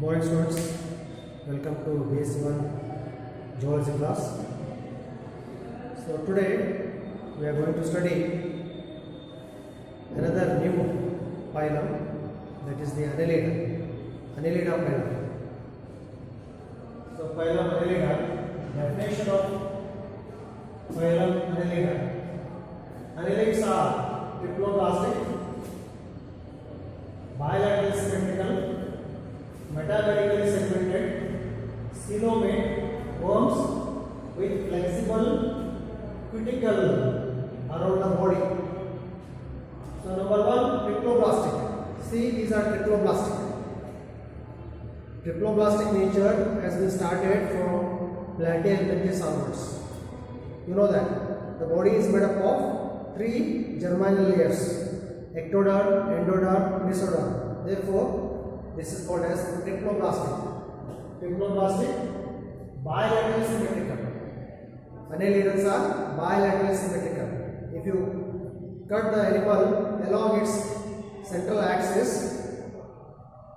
Morning students, welcome to BS1 Geology class. So today we are going to study another new phylum, that is the Annelida phylum. So phylum Annelida, definition of phylum Annelida. Annelids are triploblastic, bilateral symmetrical, metabolically segmented, coelomate worms with flexible cuticle around the body. So number one, triploblastic. See, these are triploblastic. Triploblastic nature has been started from Platyhelminthes onwards. You know that the body is made up of three germinal layers: ectoderm, endoderm, mesoderm. Therefore, this is called as triploblastic. Triploblastic, bilateral symmetrical. Annelids are bilateral symmetrical. If you cut the animal along its central axis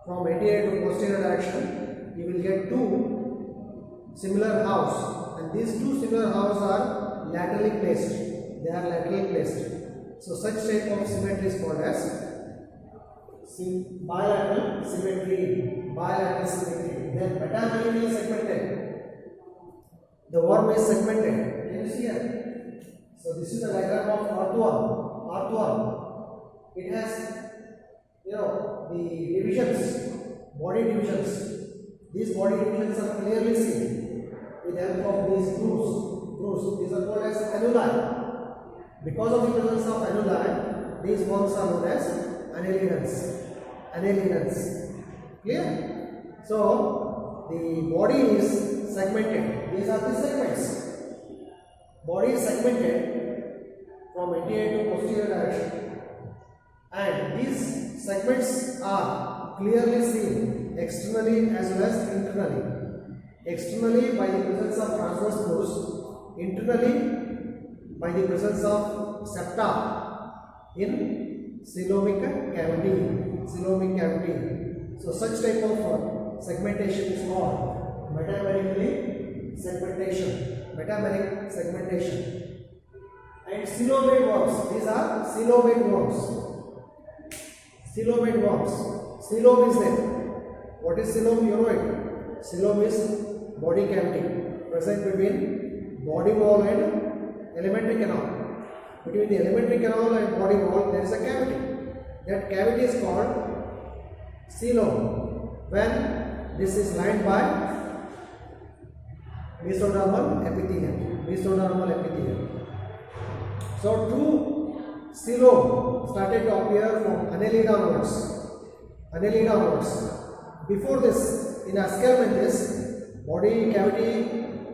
from anterior to posterior direction, you will get two similar halves, and these two similar halves are laterally placed. They are laterally placed. So such type of symmetry is called as bilateral symmetry. Bilateral symmetry. They are metabolically segmented. The worm is segmented. Can you see here? So this is the diagram of earthworm. Earthworm. It has, the divisions, body divisions. These body divisions are clearly seen with the help of these grooves. These are called as annuli. Because of the presence of annuli, these worms are known as annelids. Clear? So the body is segmented. These are the segments. Body is segmented from anterior to posterior direction, and these segments are clearly seen externally as well as internally. Externally by the presence of transverse grooves, internally by the presence of septa in coelomic cavity. So such type of segmentation is called metameric segmentation. And coelomate worms. These are coelomate worms. Coelom is there. What is coelom? You know it. Coelom is body cavity present between body wall and alimentary canal. Between the alimentary canal and body wall, there is a cavity. That cavity is called coelom when this is lined by mesodermal epithelium. So true coelom started to appear from Annelida onwards. Before this, in Aschelminthes, body cavity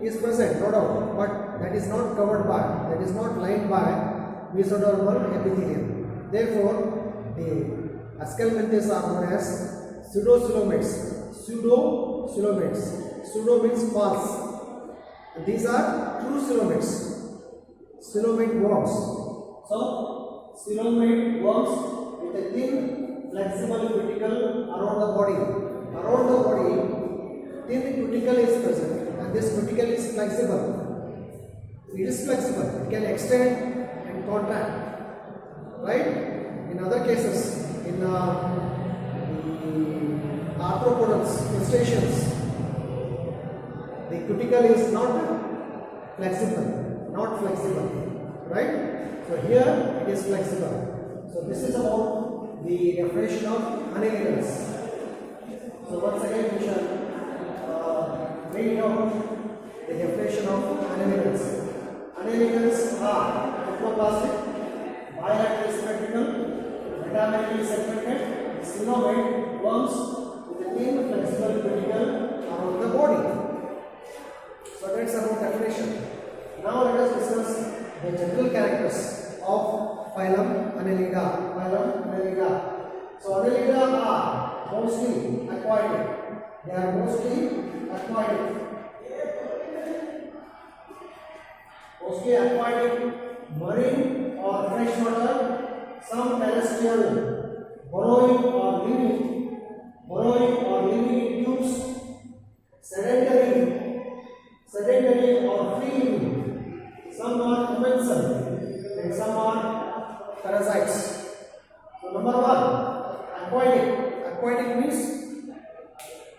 is present, no doubt, but that is not covered by, that is not lined by mesodermal epithelium. Therefore, the Aschelminthes are known as pseudocoelomates. Pseudo means false. These are true coelomate worms. So, coelomate worms with a thin, flexible cuticle around the body. Thin cuticle is present, and this cuticle is flexible. It is flexible. It can extend and contract. Right? In other cases, in the arthropods, crustaceans, the cuticle is not flexible, right? So here it is flexible. So this is about the definition of annelids. So once again we shall bring out the definition of annelids. Annelids are triploblastic, bilateral symmetrical, metabolically segmented, coelomate worms with a thin flexible cuticle around the body. So that's about definition. Now let us discuss the general characters of phylum Annelida. So Annelida are mostly aquatic. They are mostly aquatic, marine or freshwater, some terrestrial, burrowing or living living in tubes, sedentary or free living. Some are commensal and some are parasites. So number one, aquatic. Aquatic means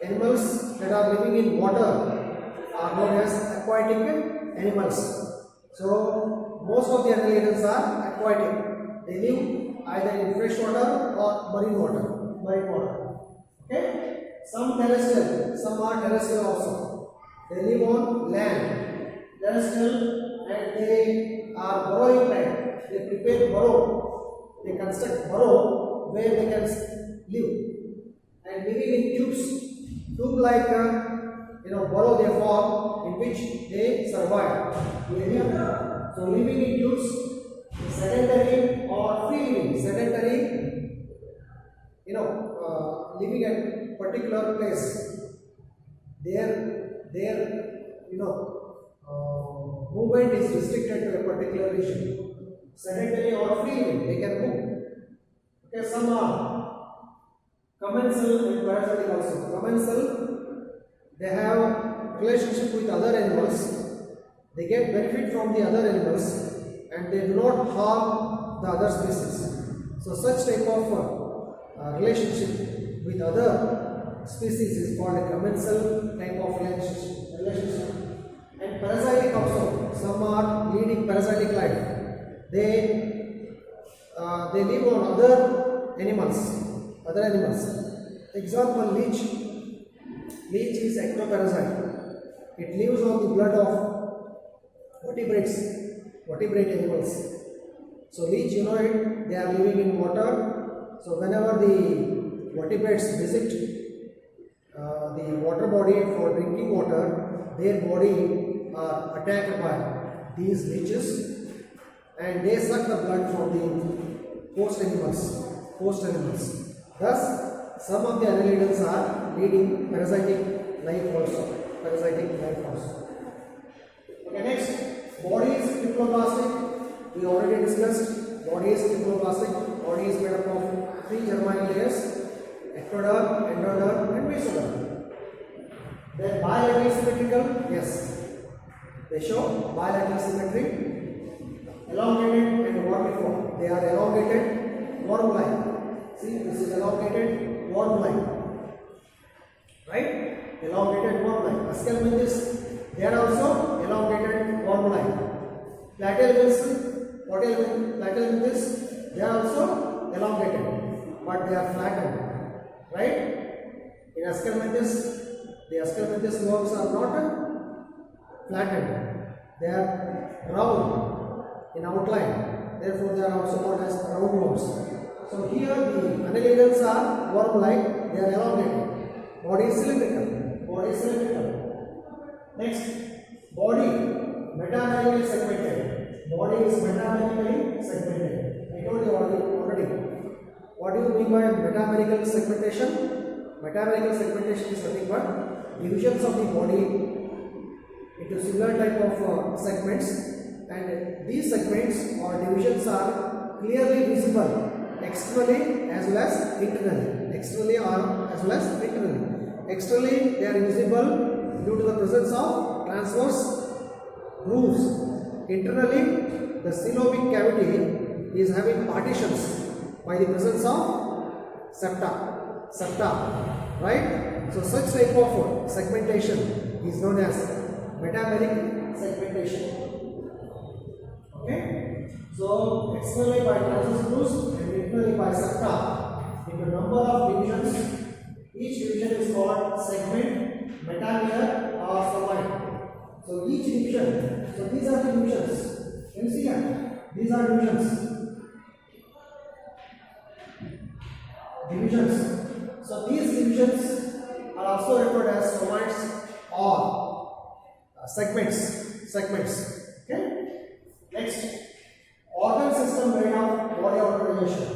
animals that are living in water are known as aquatic animals. So most of the annelids are aquatic. They live either in fresh water or marine water. Okay. Some terrestrial, some are terrestrial also. They live on land, terrestrial, and they are burrowing type. They prepare burrow. They construct burrow where they can live. And living in tubes, tube-like burrow they form in which they survive. So living in tubes, sedentary or free living. Sedentary, living at particular place. Their movement is restricted to a particular region. Sedentary or free living, they can move. Okay, some are commensal and parasitic also. Commensal, they have relationship with other animals. They get benefit from the other animals and they do not harm the other species. So such type of relationship with other species is called a commensal type of relationship. And parasitic also. Some are leading parasitic life. They live on other animals. Example, leech. Leech is ectoparasite. It lives on the blood of vertebrate animals. So leech, they are living in water. So whenever the vertebrates visit the water body for drinking water, their body are attacked by these leeches and they suck the blood from the host animals. Thus, some of the annelids are leading parasitic life also. Okay, next, body is triploblastic. We already discussed body is triploblastic. Body is made up of 3 germinal layers: ectoderm, endoderm, and mesoderm. Then bilateral symmetrical, yes, they show bilateral symmetry, elongated and wormiform. They are elongated, worm-like. See, this is elongated, worm-like, right? Elongated, worm-like. Ascalminthis, they are also elongated, worm-like. Platyhelminthes, they are also elongated, but they are flattened, right? In Ascalminthis, the Ascalminthis worms are not flattened, they are round in outline, therefore they are also called as round worms. So here the annelids are worm-like, they are elongated. Body is cylindrical. Next, body metamerically segmented. Body is metamerically segmented. I told you already. What do you mean by metamerical segmentation? Metamerical segmentation is nothing but divisions of the body into similar type of segments, and these segments or divisions are clearly visible externally as well as internally. Externally, they are visible due to the presence of transverse grooves. Internally, the synovial cavity is having partitions by the presence of septa, right? So such type of segmentation is known as metameric segmentation. Okay? So externally by transverse grooves and internally by septa. In the number of divisions, each division is called segment, metamer or somatic. So each division, so these are the divisions. Can you see that? These are divisions. So these divisions are also referred as somites or segments. Okay. Next, organ system made of body organization.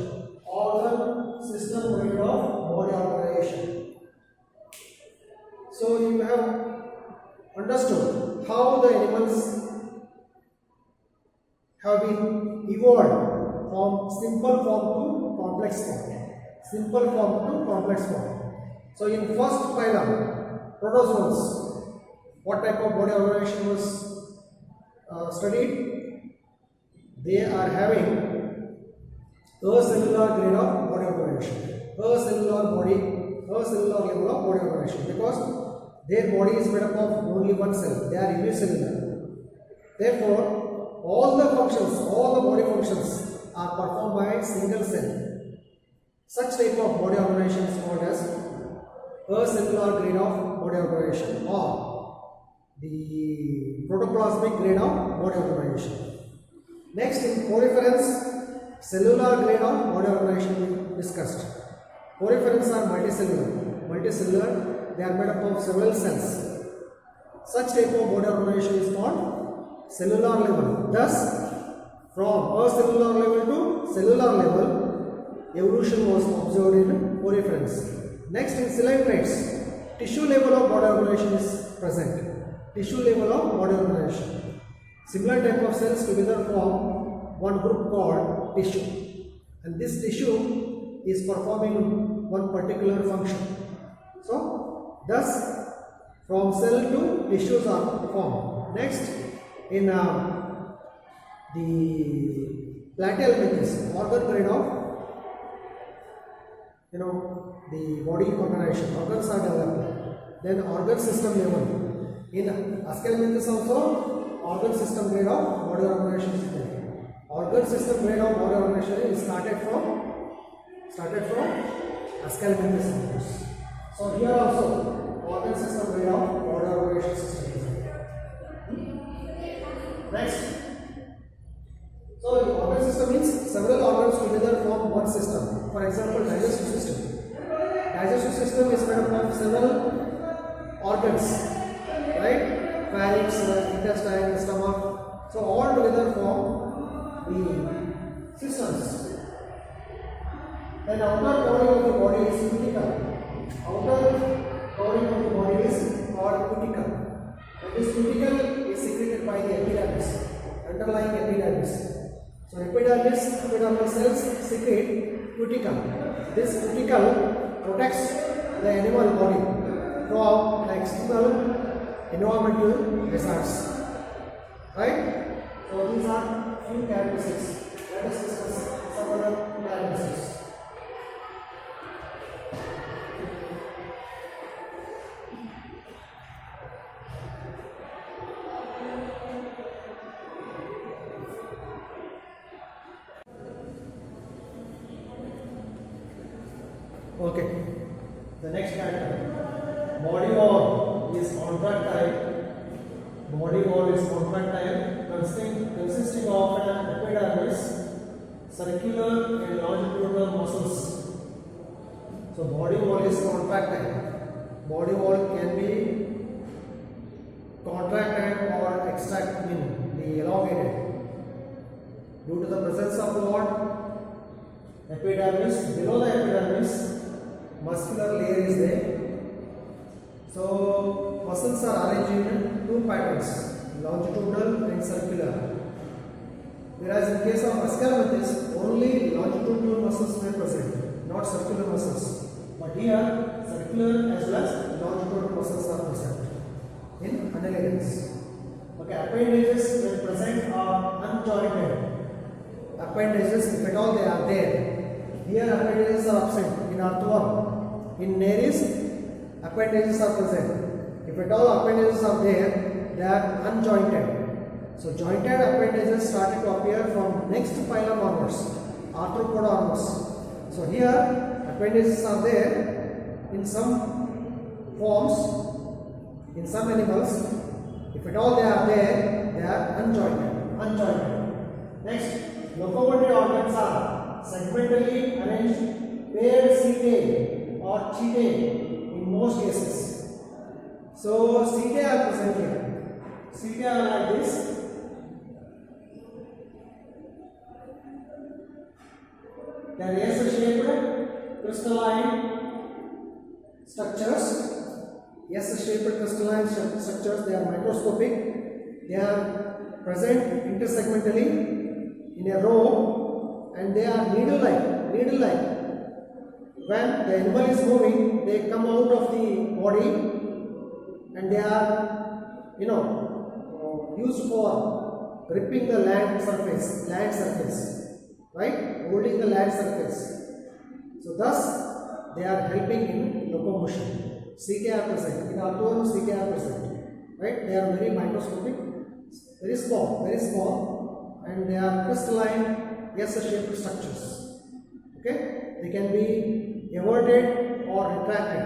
So you have understood how the animals have been evolved from simple form to complex form. So in first phylum, protozoans, what type of body organization was studied? They are having acellular grade of body organization, acellular level of body organization, because their body is made up of only one cell. They are unicellular. Therefore, all the body functions are performed by single cell. Such type of body organization is called as acellular grade of body organization, or the protoplasmic grade of body organization. Next, in poriferans, cellular grade of body organization we discussed. Poriferans are multicellular. They are made up of several cells. Such type of body organization is called cellular level. Thus, from acellular level to cellular level, evolution was observed in poriferans. Next, in coelentrates, tissue level of body organization is present. Tissue level of body organization. Similar type of cells together form one group called tissue, and this tissue is performing one particular function. So, thus, from cell to tissues are formed. Next, in the platyhelminthes, organ grade of the body organization, organs are developed. Then organ system level. In Aschelminthes also, organ system grade of body organization is there. Organ system grade of body organization is started from Aschelminthes onwards. So here also, organ system grade of body organization system is there. Next. So the organ system means several organs together form one system. For example, digestive system. Digestive system is made up of several organs, right? Pharynx, intestine, stomach. So all together form the systems. Then outer covering of the body is cuticle. Outer covering of the body is called cuticle. And this cuticle is secreted by the epidermis, underlying epidermis. So epidermal cells secrete cuticle. This cuticle protects the animal body from the external environmental hazards. Right? So these are few characteristics. Let us discuss some other characteristics. Okay. The next character. Body wall is contractile. Body wall is contractile, consisting of an epidermis, circular and longitudinal muscles. So body wall is contractile. Body wall can be contractile or extractile, be elongated. Due to the presence of what? Epidermis. Below the epidermis, muscular layer is there. So muscles are arranged in two patterns, longitudinal and circular. Whereas in case of Aschelminthes, only longitudinal muscles were present, not circular muscles. But here, circular as well as longitudinal muscles are present in annelids. Okay, appendages when present are unjointed. Appendages, if at all they are there. Here appendages are absent in earthworm. In Nereis, appendages are present. If at all appendages are there, they are unjointed. So jointed appendages started to appear from next phylum onwards, Arthropoda onwards. So here appendages are there in some forms, in some animals. If at all they are there, they are unjointed. Next, locomotor organs are segmentally arranged, paired setae or chaetae in most cases. So setae are present here. Setae are like this. They are S-shaped crystalline structures. S-shaped crystalline structures. They are microscopic. They are present intersegmentally in a row, and they are needle-like. when the animal is moving, they come out of the body and they are, used for gripping the land surface, right? Holding the land surface. So thus they are helping in locomotion. CK are present. In Arthropods, CK are present. Right? They are very microscopic, very small, and they are crystalline S-shaped structures. Okay? They can be everted or retracted.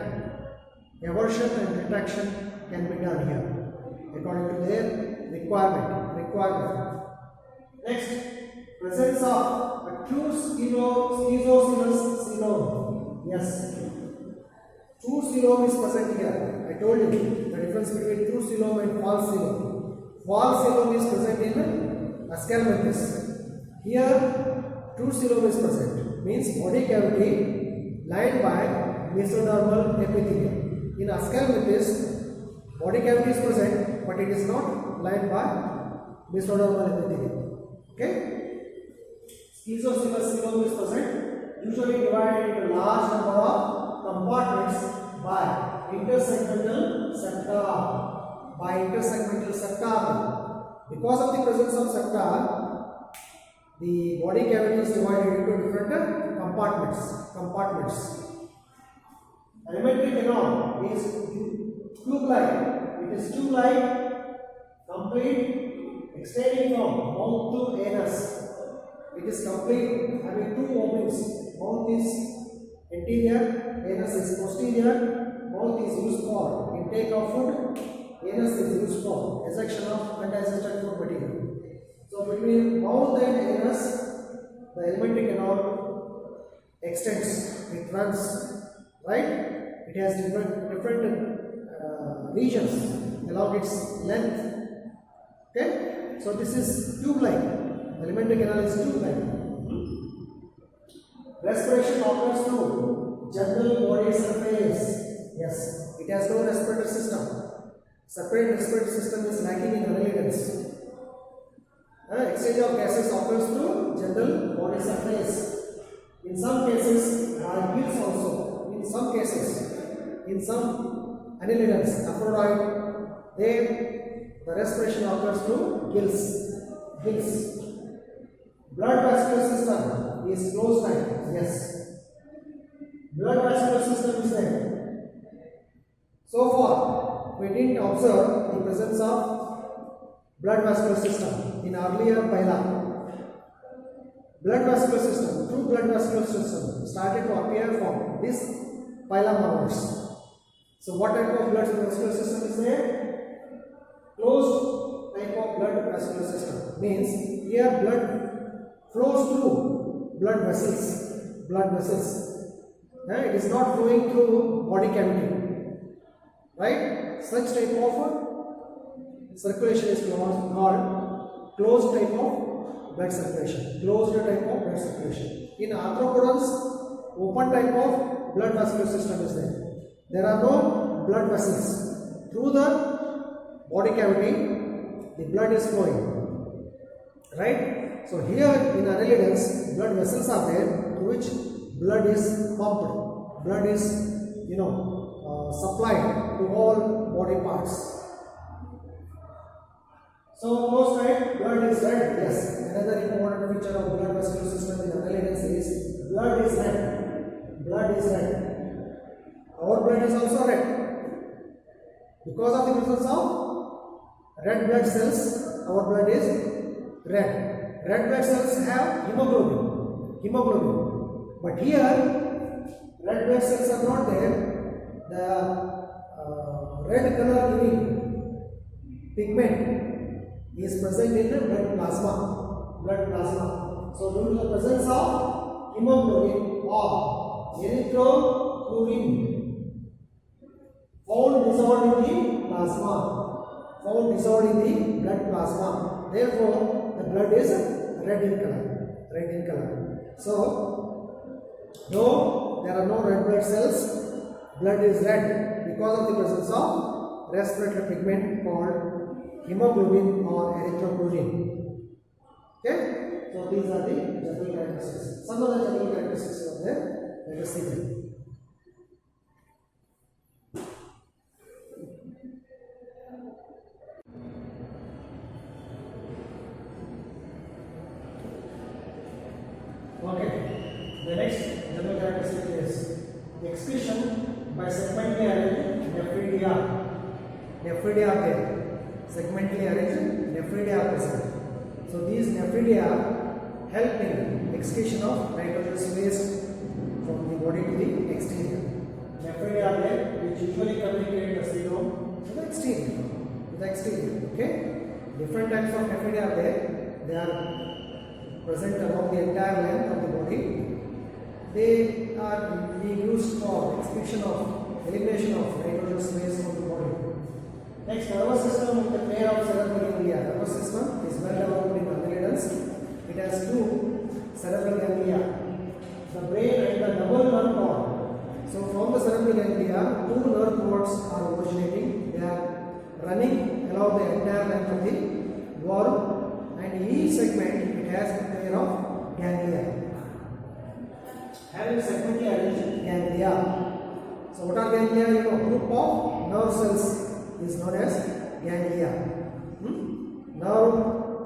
Eversion and retraction can be done here according to their requirement. Next, presence of a true schizosinus coelom. Yes, true coelom is present here. I told you the difference between true coelom and false coelom. False coelom is present in Aschelminthes. Here, true coelom is present. Means body cavity lined by mesodermal epithelium. In Aschelminthes, body cavity is present, but it is not lined by mesodermal epithelium. Okay? Schizosinus coelom is present, usually divided into large number of compartments by intersegmental septa. Because of the presence of septa, the body cavity is divided into different compartments. Alimentary canal is tube-like. It is tube-like, complete, extending from mouth to anus. It is complete, having two openings. Mouth is anterior, anus is posterior. Mouth is used for intake of food, anus is used for ejection of undigested food material. So between mouth and anus, the alimentary canal extends, it runs, right? It has different regions along its length. Okay, so this is tube-like. Alimentary canal is tube-like. Respiration occurs through general body surface. Yes, it has no respiratory system. Separate respiratory system is lacking in annelids. Exchange of gases occurs through general body surface. In some cases, there are gills also. In some annelids, aphrodite, the respiration occurs through gills. Blood vascular system is closed tight. Yes. Blood vascular system is there. So far, we didn't observe the presence of blood vascular system in earlier phyla. Blood vascular system, true blood vascular system started to appear from this phyla onwards. So what type of blood vascular system is there? Closed type of blood vascular system. Means here blood flows through blood vessels. It is not flowing through body cavity. Right? Such type of circulation is called closed type of blood circulation. In arthropods, open type of blood vascular system is there. There are no blood vessels. Through the body cavity, the blood is flowing. Right? So here in annelids, blood vessels are there through which blood is pumped. Blood is, supplied to all body parts. So close tight, blood is red. Yes, another important feature of blood vascular system in annelids is blood is red. Our blood is also red. Because of the presence of red blood cells, our blood is red. Red blood cells have hemoglobin. But here, red blood cells are not there. The red color giving pigment is present in the blood plasma. So due to the presence of hemoglobin or erythropoietin found dissolved in the blood plasma. Therefore, the blood is red in color. So, though there are no red blood cells, blood is red because of the presence of respiratory pigment called hemoglobin or erythropoietin. Okay? So these are the general characteristics. Some of the general characteristics are there. Let us see them. Okay. The next general characteristic is excretion by segmentally arranged nephridia. Nephridia are there. Segmentally arranged nephridia are present. So these nephridia help in excretion of nitrogenous waste from the body to the exterior. Nephridia are there which usually communicate the sebum to the exterior. Okay. Different types of nephridia are there. They are present along the entire length of the body. They are being used for excretion of elimination of nitrogenous waste from the body. Next, nervous system with the pair of cerebral ganglia. Nervous system is well developed in annelids. It has two cerebral ganglia, the brain and the double nerve cord. So from the cerebral ganglia, two nerve cords are originating. They are running along the entire length of the worm, and in each segment it has a pair of ganglia. Having segmentally arranged ganglia. So what are ganglia? You know, group of nerve cells is known as ganglia. Nerve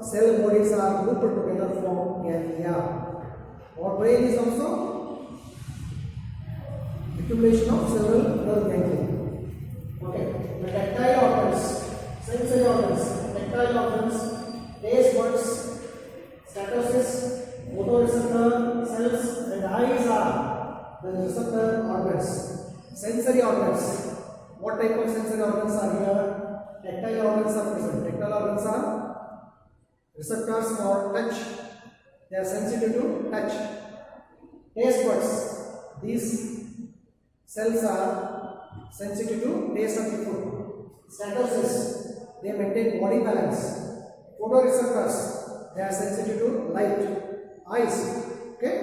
cell bodies are grouped together from ganglia. Our brain is also accumulation of several nerve ganglia. Okay, the tactile organs, sensory organs, tactile organs, taste buds, statocysts, photoreceptor cells, and eyes are the receptor organs. Sensory organs. What type of sensory organs are here? Tactile organs are present. Tactile organs are receptors for touch. They are sensitive to touch. Taste buds. These cells are sensitive to taste of the food. Statocysts. They maintain body balance. Photoreceptors. They are sensitive to light. Eyes. Okay.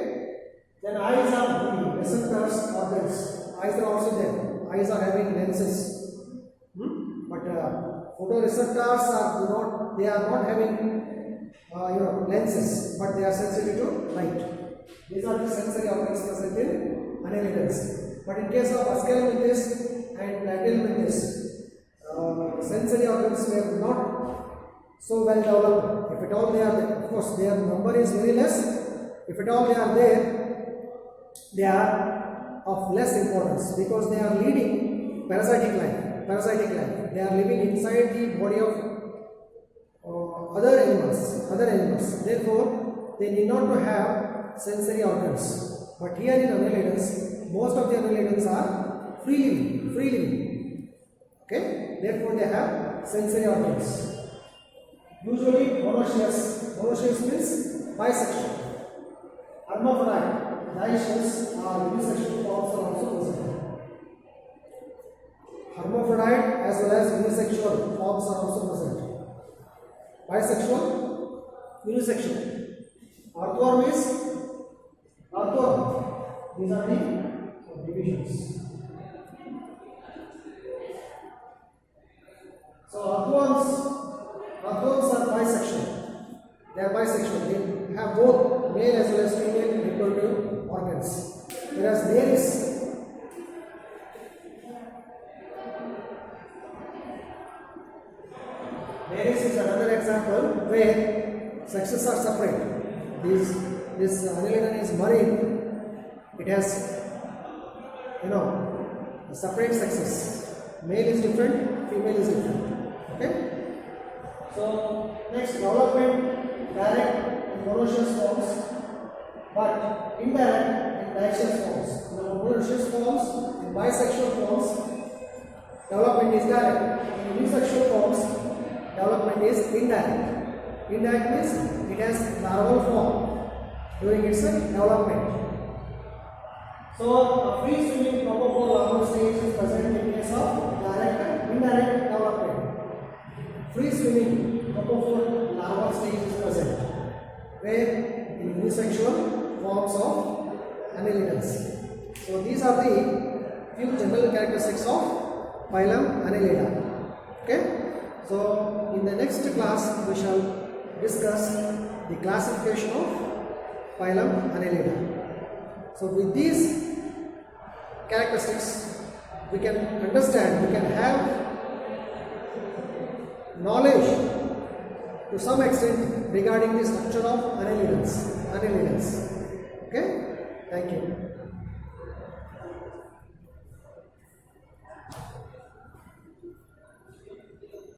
Then eyes are the receptors organs. Eyes are also there. Eyes are having lenses, but photoreceptors are not having lenses, but they are sensitive to light. These are the sensory organs present in annelids. But in case of Ascalepites and Platyhelminthes, sensory organs were not so well developed. If at all they are there, of course their number is very less. If at all they are there, they are of less importance because they are leading parasitic life. They are living inside the body of other animals. Therefore, they need not to have sensory organs. But here in annelids, most of the annelids are free living. Okay? Therefore, they have sensory organs. Usually monoecious. Monoecious means bisexual. Hermaphrodite. Dioecious or unisexual forms are also present. Hermaphrodite as well as unisexual forms are also present. Bisexual, unisexual. Earthworm is earthworm. These are the divisions. So earthworms are bisexual. They are bisexual. They have both male as well as female reproductive organs. Whereas Maris is another example where sexes are separate. This annelida is marine. It has separate sexes. Male is different, female is different. Okay. So next, development direct in monoecious forms, but indirect in dioecious forms. In monoecious forms, in bisexual forms, development is direct. In unisexual forms, development is indirect. Indirect means it has larval form during its development. So a free swimming propopore larval stage is present in case of direct and indirect development. Free swimming propopore larval stage is present where in unisexual forms of annelids. So these are the few general characteristics of phylum Annelida. Okay. So in the next class we shall discuss the classification of phylum Annelida. So with these characteristics we can understand, we can have knowledge to some extent regarding the structure of annelids. Okay, thank you.